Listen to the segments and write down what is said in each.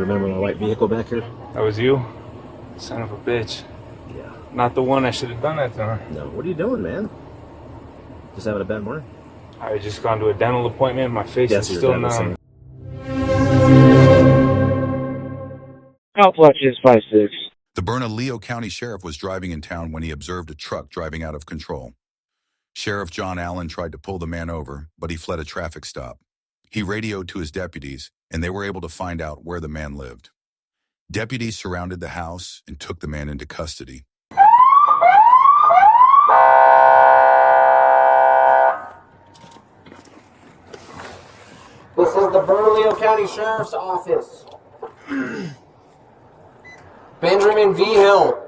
remember my white vehicle back here? That was you? Son of a bitch. Yeah. Not the one I should have done that to. No, what are you doing, man? Just having a bad morning? I had just gone to a dental appointment. My face is still numb. Albuquerque 56. The Bernalillo County Sheriff was driving in town when he observed a truck driving out of control. Sheriff John Allen tried to pull the man over, but he fled a traffic stop. He radioed to his deputies, and they were able to find out where the man lived. Deputies surrounded the house and took the man into custody. This is the Bernalillo County Sheriff's Office. Benjamin Vigil,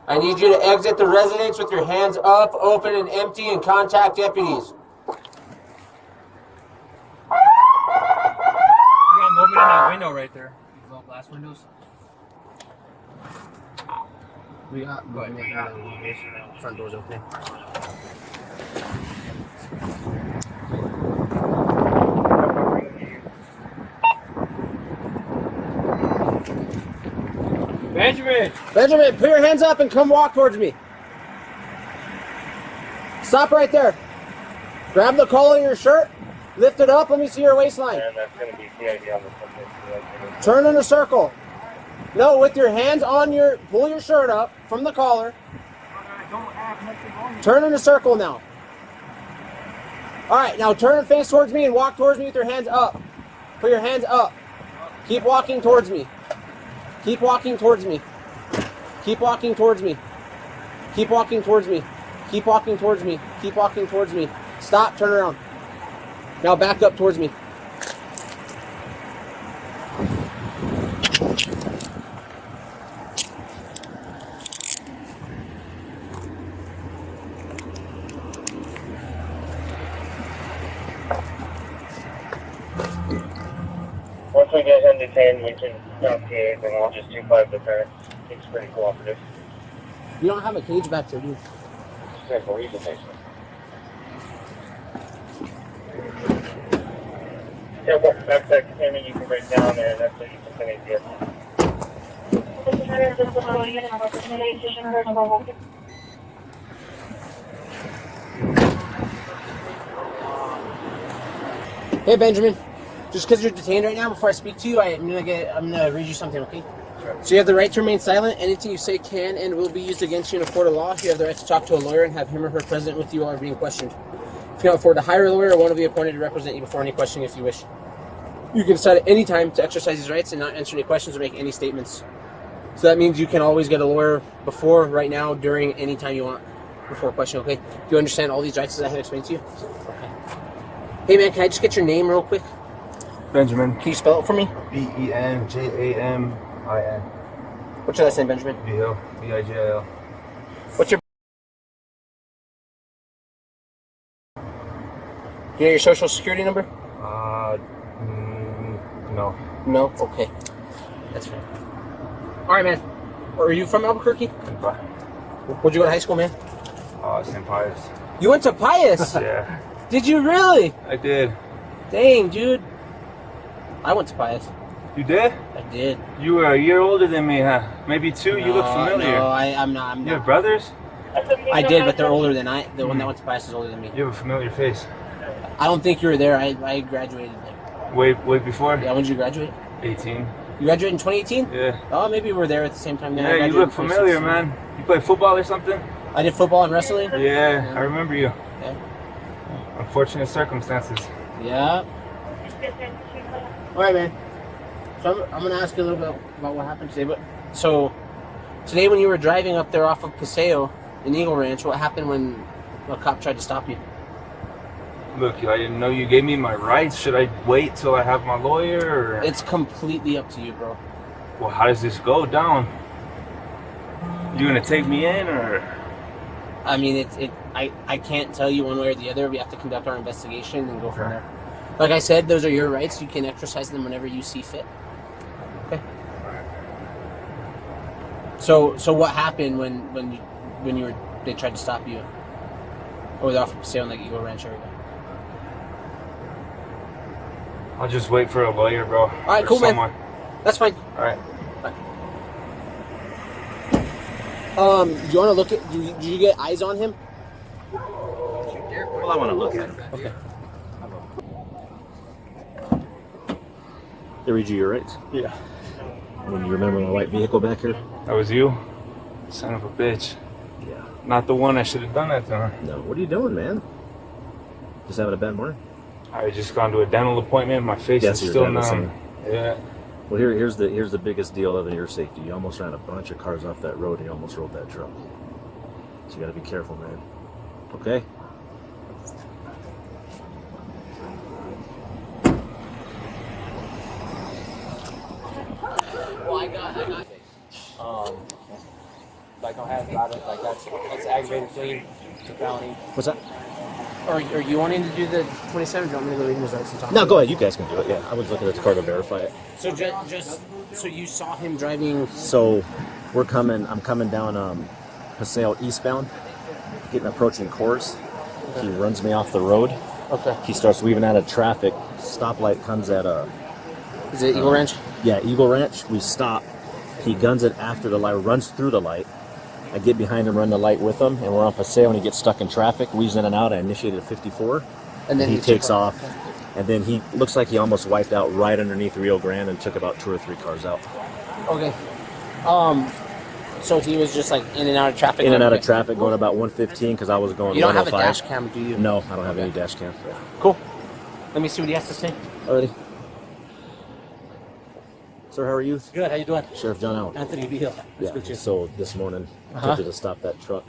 I need you to exit the residence with your hands up, open, and empty, and contact deputies. You got movement in that window right there. These little glass windows. We got front doors open. Benjamin, put your hands up and come walk towards me. Stop right there. Grab the collar of your shirt, lift it up, let me see your waistline. And that's going to be CID on the subject. Turn in a circle. No, with your hands on pull your shirt up from the collar. Turn in a circle now. All right, now turn and face towards me and walk towards me with your hands up. Put your hands up. Keep walking towards me. Keep walking towards me. Keep walking towards me. Keep walking towards me. Keep walking towards me. Keep walking towards me. Stop, turn around. Now back up towards me. Once we get him detained, we can stop case and we'll just do 5 defense. He's pretty cooperative. You don't have a cage back there, dude. Simple, he's a patient. Yeah, what backpack containment you can break down there, and that's what you can finish here. Hey, Benjamin. Just because you're detained right now, before I speak to you, I'm gonna read you something, okay? Sure. So you have the right to remain silent. Anything you say can and will be used against you in a court of law. You have the right to talk to a lawyer and have him or her present with you while being questioned. If you can't afford to hire a lawyer, one will be appointed to represent you before any questioning if you wish. You can decide at any time to exercise these rights and not answer any questions or make any statements. So that means you can always get a lawyer before, right now, during, any time you want, before a question, okay? Do you understand all these rights as I have explained to you? Okay. Hey man, can I just get your name real quick? Benjamin. Can you spell it for me? Benjamin. What's your last name, Benjamin? Vigil. Vigil. What's your... Do you know your social security number? No. No? Okay. That's fine. Alright, man. Are you from Albuquerque? Where'd you go to high school, man? St. Pius. You went to Pius? Yeah. Did you really? I did. Dang, dude. I went to Pius. You did? I did. You were a year older than me, huh? Maybe 2? You look familiar. No, I'm not. You have brothers? I did, but they're older than I. The one that went to Pius is older than me. You have a familiar face. I don't think you were there. I graduated there. Way before? Yeah, when did you graduate? 18. You graduated in 2018? Yeah. Oh, maybe we were there at the same time. Yeah, you look familiar, man. You play football or something? I did football and wrestling. Yeah, I remember you. Yeah. Unfortunate circumstances. Yeah. All right, man. So I'm gonna ask you a little bit about what happened today. But so today, when you were driving up there off of Paseo in Eagle Ranch, what happened when a cop tried to stop you? Look, I didn't know you gave me my rights. Should I wait till I have my lawyer? Or... It's completely up to you, bro. Well, how does this go down? You gonna take me in, or? I mean, I can't tell you one way or the other. We have to conduct our investigation and go from there. Like I said, those are your rights. You can exercise them whenever you see fit. Okay. So what happened when they tried to stop you over there off of Paseo in like Eagle Ranch area? I'll just wait for a lawyer, bro. All right, cool, man. That's fine. All right. Do you want to look at? Do you get eyes on him? Well, I want to look at him. Okay. They read you your rights? Yeah. When you remember my white vehicle back here? That was you? Son of a bitch. Yeah. Not the one I should have done that to her. No. What are you doing, man? Just having a bad morning? I just gone to a dental appointment. My face Yes, is your still dentist numb. Yeah. Well, here's the biggest deal other than your safety. You almost ran a bunch of cars off that road and you almost rolled that truck. So you got to be careful, man. Okay? Well, I got. Like I'll have got it. Like that's aggravated fleeing to felony. What's that? Are you wanting to do the 27? Do you want me to go read his rights and talk? No, go ahead. You guys can do it. Yeah, I was looking at the car to verify it. So just so you saw him driving. So I'm coming down Paseo eastbound, approaching Coors. He runs me off the road. Okay. He starts weaving out of traffic. Stoplight comes at Is it Eagle Ranch? Yeah, Eagle Ranch. We stop. He guns it after the light, runs through the light. I get behind him, run the light with him, and we're on Paseo, and he gets stuck in traffic, weaves in and out. I initiated a 54, And then he takes off, and then he looks like he almost wiped out right underneath Rio Grande and took about 2 or 3 cars out. Okay. So he was just like in and out of traffic. In and out of traffic, going about 115 because I was going. You don't have a 105. dash cam, do you? No, I don't have any dash cam. Cool. Let me see what he has to say. Alrighty. Sir, how are you? Good. How you doing? Sheriff John Allen. Anthony Vigil. Yeah. So this morning, attempted to stop that truck.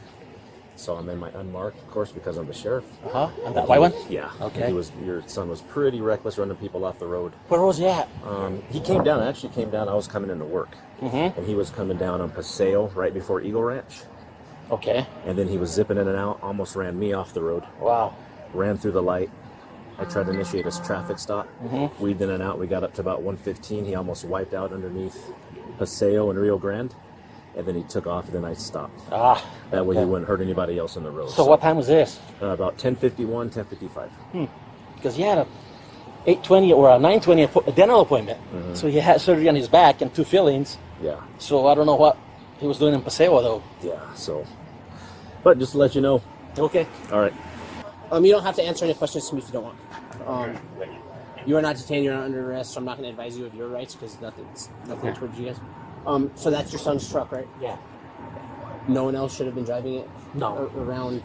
So I'm in my unmarked, of course, because I'm the sheriff. And that white one? Yeah. Okay. Your son was pretty reckless, running people off the road. Where was he at? He came down. I actually came down. I was coming into work, and he was coming down on Paseo right before Eagle Ranch. Okay. And then he was zipping in and out. Almost ran me off the road. Wow. Ran through the light. I tried to initiate a traffic stop. Weaved in and out. We got up to about 115. He almost wiped out underneath Paseo and Rio Grande. And then he took off, and then I stopped. That way he wouldn't hurt anybody else on the road. So what time was this? About 10:51, 10:55. Because he had a 8:20 or a 9:20 dental appointment. So he had surgery on his back and 2 fillings. Yeah. So I don't know what he was doing in Paseo though. Yeah, so. But just to let you know. Okay. All right. You don't have to answer any questions to me if you don't want. You are not detained. You're not under arrest. So I'm not going to advise you of your rights because nothing towards you guys. So that's your son's truck, right? Yeah. No one else should have been driving it. No. Around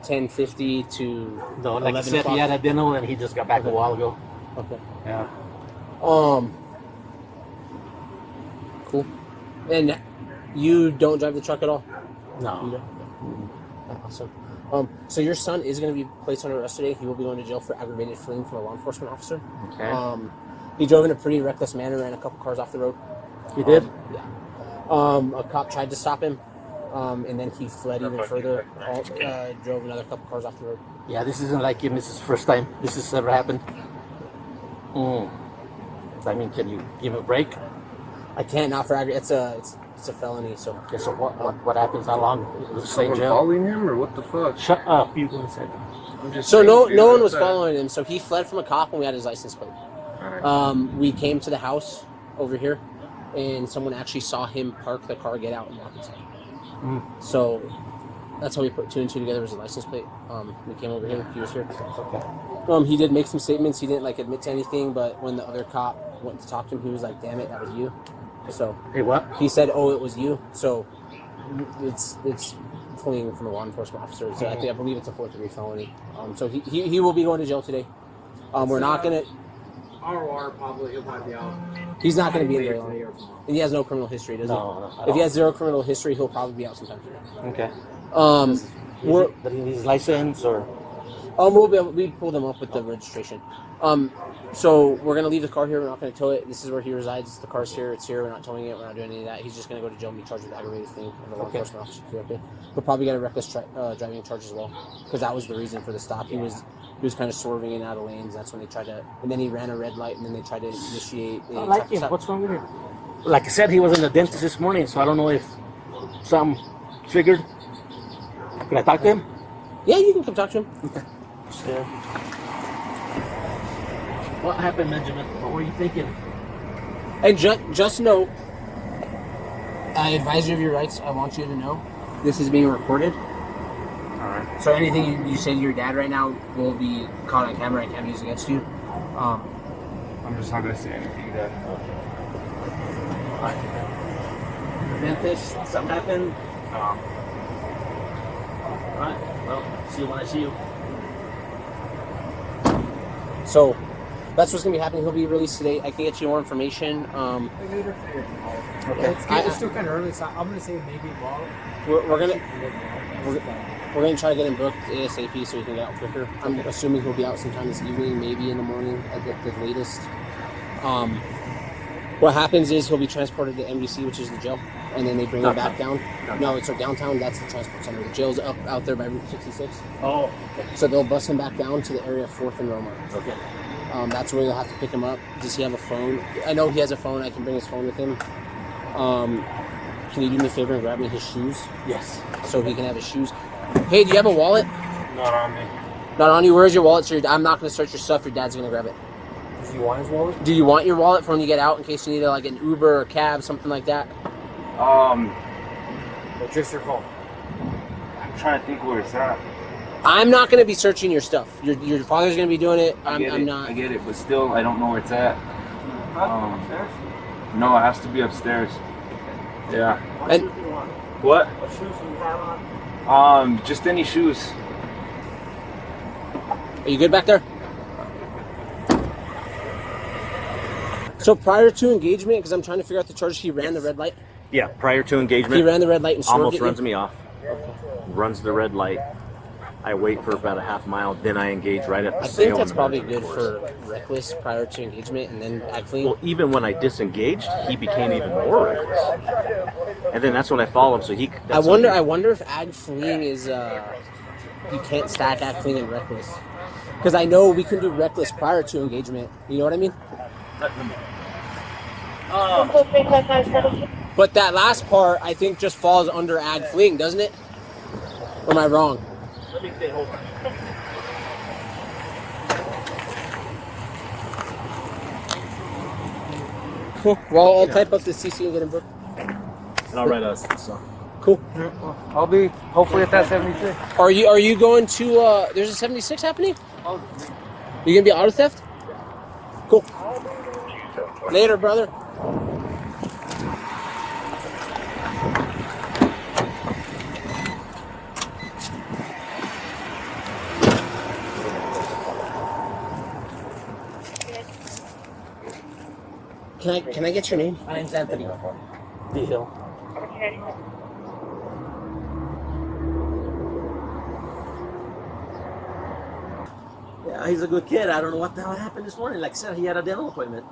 10:50 to No, like I 11 said, o'clock. he had a dental and he just got back a while ago. Okay. Yeah. Cool. And you don't drive the truck at all? No. You don't? Awesome. So your son is going to be placed under arrest today. He will be going to jail for aggravated fleeing from a law enforcement officer. Okay. He drove in a pretty reckless manner, ran a couple cars off the road. He did? Yeah. A cop tried to stop him, and then he fled even further. Drove another couple cars off the road. Yeah, this isn't like him. This is the first time this has ever happened. I mean, can you give him a break? I can't, not for aggravated. It's a felony. So. Okay, so what happens? How long? Will he stay in jail? Following him or what the fuck? Shut up, you go inside. I'm just So saying, no dude, one was that- following him. So he fled from a cop when we had his license plate. We came to the house over here, and someone actually saw him park the car, get out, and walk inside. So that's how we put 2 and 2 together as a license plate. We came over here. He was here. Okay. He did make some statements. He didn't admit to anything, but when the other cop went to talk to him, he was like, "Damn it, that was you." So Hey, what? he said, "Oh, it was you." So it's fleeing from a law enforcement officer. So I believe it's a 4th-degree felony. So he will be going to jail today. We're not gonna. ROR probably he'll probably be out. He's not going to be in there long. And he has no criminal history, does he? No, If he has 0 criminal history, he'll probably be out sometime today. Okay. Does Does he need his license or? we pulled him up with the registration. So we're going to leave the car here. We're not going to tow it. This is where he resides. The car's here. It's here. We're not towing it. We're not doing any of that. He's just going to go to jail and be charged with aggravated fleeing of a law enforcement officer. Okay. He'll probably get a reckless driving charge as well, because that was the reason for the stop. He was kind of swerving in and out of lanes. That's when they tried to, and then he ran a red light, and then they tried to initiate a I like traffic him. stop. What's wrong with him? Like I said, he was in the dentist this morning, so I don't know if something triggered. Can I talk to him? Yeah, you can come talk to him. What happened, Benjamin? What were you thinking? And just know, I advise you of your rights. I want you to know this is being recorded. Alright. So anything you say to your dad right now will be caught on camera and can be used against you. I'm just not gonna say anything, Dad. Prevent this. Something happened. No. Alright. Well, see you when I see you. So that's what's gonna be happening. He'll be released today. I can get you more information. Okay. It's still kind of early, so I'm gonna say maybe tomorrow. We're gonna try to get him booked ASAP so he can get out quicker. I'm assuming he'll be out sometime this evening, maybe in the morning at the latest. What happens is he'll be transported to MDC, which is the jail, and then they bring him back down. No, it's downtown. That's the transport center. The jail's out there by Route 66. Oh, So they'll bus him back down to the area of 4th and Roma. okay. That's where you'll have to pick him up. Does he have a phone? I know he has a phone. I can bring his phone with him. Can you do me a favor and grab me his shoes Yes. so he can have his shoes? Hey, do you have a wallet? Not on me. Not on you. Where's your wallet? So I'm not going to search your stuff. Your dad's going to grab it. Does he want his wallet? Do you want your wallet for when you get out in case you need like an Uber or a cab, something like that? Or Just your phone. I'm trying to think where it's at. I'm not going to be searching your stuff. Your father's going to be doing it. I'm not. I get it, but still, I don't know where it's at. No, it has to be upstairs. Yeah. And What? What shoes do you have on? Just any shoes. are you good back there? So prior to engagement, because I'm trying to figure out the charges, he ran the red light. Yeah, prior to engagement, He ran the red light and swerved almost at runs you. me off. Runs the red light. I wait for about a half mile, then I engage right at the I sale. think that's and probably the good course. for reckless prior to engagement and then act clean. Well, even when I disengaged, he became even more reckless. And then that's when I follow him. So he. I wonder if ag fleeing is you can't stack ag fleeing and reckless. Because I know we can do reckless prior to engagement. You know what I mean? But that last part, I think, just falls under ag fleeing, doesn't it? Or am I wrong? Let me stay home. Cool. Well, I'll type up the CC and get him booked. And I'll write us. So. Cool. I'll be hopefully at that 76. Are you going to? There's a 76 happening. You gonna be auto theft? Cool. Later, brother. Can I get your name? My name's Anthony Vigil. Yeah, he's a good kid. I don't know what the hell happened this morning. Like I said, he had a dental appointment.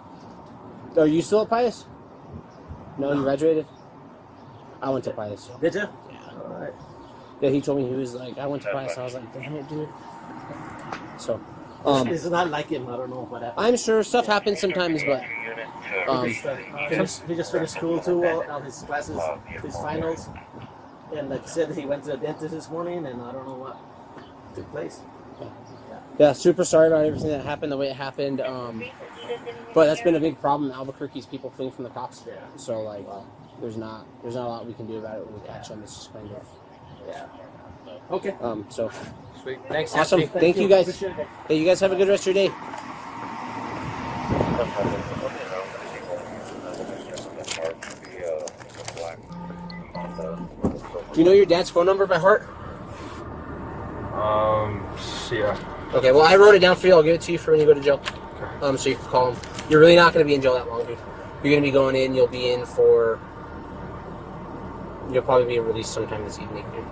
Are you still at Pius? No, you graduated? I went to Pius. Did you? Yeah. All right. Yeah, he told me he was like, I went to Pius. I was like, damn it, dude. So, This is not like him. I don't know what happened. I'm sure stuff happens sometimes, but He just finished school too, all his classes, his finals. And like I said, he went to the dentist this morning, and I don't know what took place. yeah, super sorry about everything that happened the way it happened. But that's been a big problem in Albuquerque's people fleeing from the cops. Yeah. So like, there's not a lot we can do about it when we catch them. It's just kind of Yeah. Okay. so Sweet. Thanks. awesome. Anthony. Thank you guys. Appreciate it. Hey, you guys have a good rest of your day. Do you know your dad's phone number by heart? Yeah. Okay, well, I wrote it down for you. I'll give it to you for when you go to jail. So you can call him. You're really not going to be in jail that long, dude. You're going to be going in. You'll be in for... You'll probably be released sometime this evening, dude.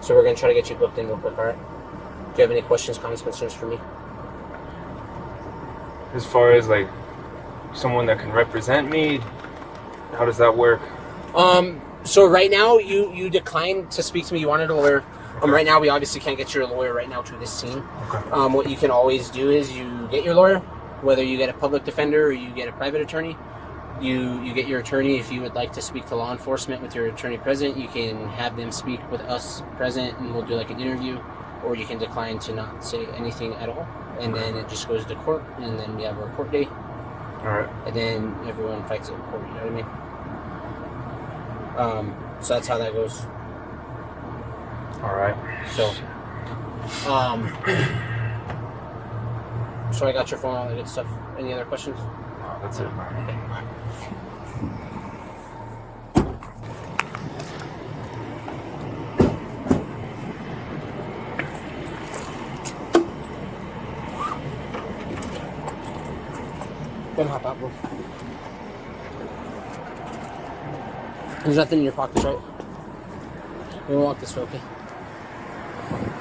So we're going to try to get you booked in real quick, all right? Do you have any questions, comments, concerns for me? As far as like someone that can represent me, how does that work? So right now, you declined to speak to me. You wanted a lawyer. Right now, we obviously can't get your lawyer right now to this scene. What you can always do is you get your lawyer, whether you get a public defender or you get a private attorney. You get your attorney. If you would like to speak to law enforcement with your attorney present, you can have them speak with us present, and we'll do like an interview. Or you can decline to not say anything at all, and then it just goes to court, and then we have our court day. Alright. and then everyone fights it in court. You know what I mean? So that's how that goes. Alright. So, so I got your phone, all that good stuff. Any other questions? No, that's it, man. Go and hop out, bro. There's nothing in your pockets, right? We'll walk this way, okay?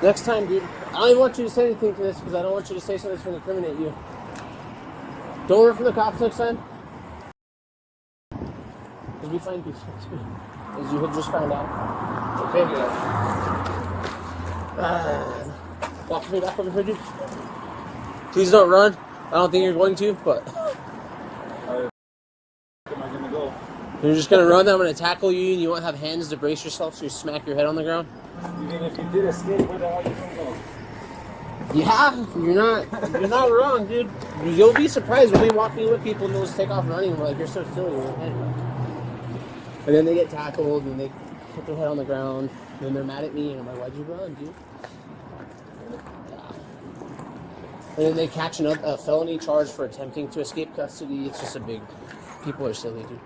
Next time, dude, I don't even want you to say anything to this because I don't want you to say something that's going to incriminate you. Don't run from the cops next time. Because we find people, as you have just found out. Okay? Walk me back over here, dude. Please don't run. I don't think you're going to, but... Where am I gonna go? You're just going to run, I'm going to tackle you, and you won't have hands to brace yourself, so you smack your head on the ground? Even if you did escape, where the hell are you gonna go? Yeah, you're not wrong, dude. You'll be surprised. We'll be walking with people and they'll just take off running, and we're like, you're so silly. And then they get tackled, and they put their head on the ground, and then they're mad at me, and I'm like, why'd you run, dude? And then they catch a felony charge for attempting to escape custody. It's just a big... People are silly, dude.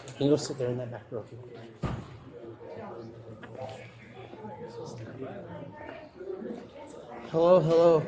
You can go sit there in that back row if you want. Hello, hello.